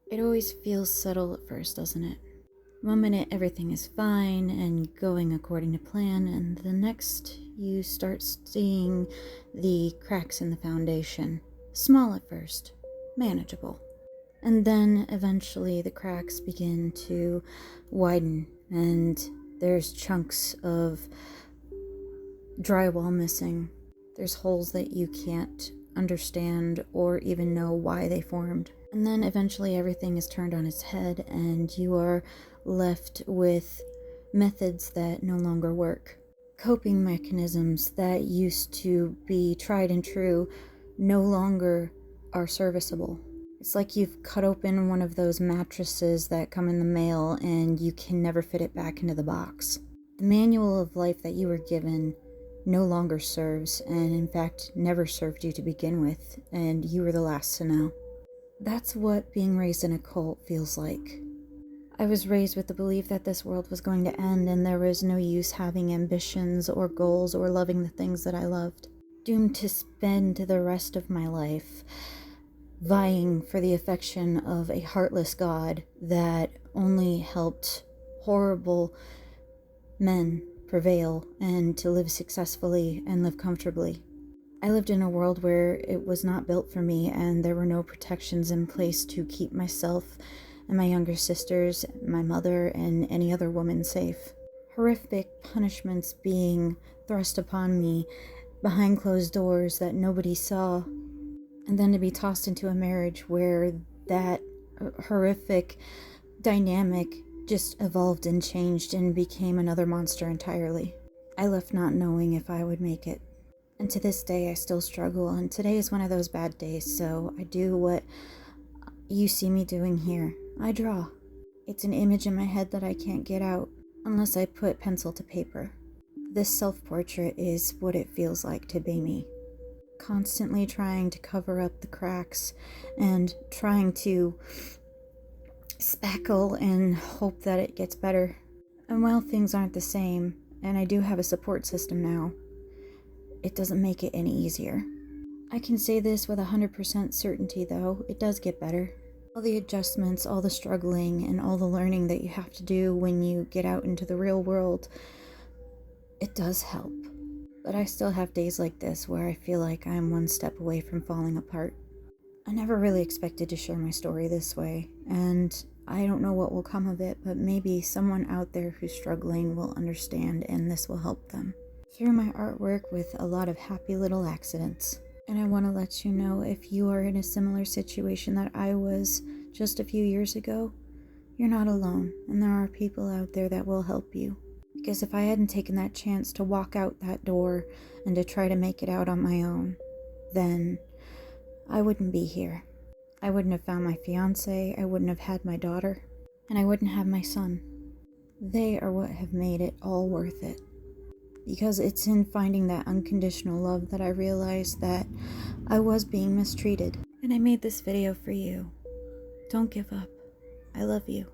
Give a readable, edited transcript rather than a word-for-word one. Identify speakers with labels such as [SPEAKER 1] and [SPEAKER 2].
[SPEAKER 1] It always feels subtle at first, doesn't it? One minute everything is fine and going according to plan, and the next you start seeing the cracks in the foundation. Small at first, manageable. And then eventually the cracks begin to widen, and there's chunks of drywall missing. There's holes that you can't understand or even know why they formed. And then eventually everything is turned on its head, and you are left with methods that no longer work. Coping mechanisms that used to be tried and true no longer are serviceable. It's like you've cut open one of those mattresses that come in the mail and you can never fit it back into the box. The manual of life that you were given no longer serves, and in fact never served you to begin with, and you were the last to know. That's what being raised in a cult feels like. I was raised with the belief that this world was going to end and there was no use having ambitions or goals or loving the things that I loved. Doomed to spend the rest of my life vying for the affection of a heartless god that only helped horrible men prevail and to live successfully and live comfortably. I lived in a world where it was not built for me, and there were no protections in place to keep myself and my younger sisters, my mother, and any other woman safe. Horrific punishments being thrust upon me behind closed doors that nobody saw, and then to be tossed into a marriage where that horrific dynamic just evolved and changed and became another monster entirely. I left not knowing if I would make it. And to this day, I still struggle, and today is one of those bad days, so I do what you see me doing here. I draw. It's an image in my head that I can't get out unless I put pencil to paper. This self-portrait is what it feels like to be me. Constantly trying to cover up the cracks and trying to spackle and hope that it gets better. And while things aren't the same, and I do have a support system now, it doesn't make it any easier. I can say this with 100% certainty though, it does get better. All the adjustments, all the struggling, and all the learning that you have to do when you get out into the real world, it does help. But I still have days like this where I feel like I'm one step away from falling apart. I never really expected to share my story this way, and I don't know what will come of it, but maybe someone out there who's struggling will understand and this will help them. Through my artwork with a lot of happy little accidents. And I want to let you know, if you are in a similar situation that I was just a few years ago, you're not alone, and there are people out there that will help you. Because if I hadn't taken that chance to walk out that door and to try to make it out on my own, then I wouldn't be here. I wouldn't have found my fiance, I wouldn't have had my daughter, and I wouldn't have my son. They are what have made it all worth it. Because it's in finding that unconditional love that I realized that I was being mistreated. And I made this video for you. Don't give up. I love you.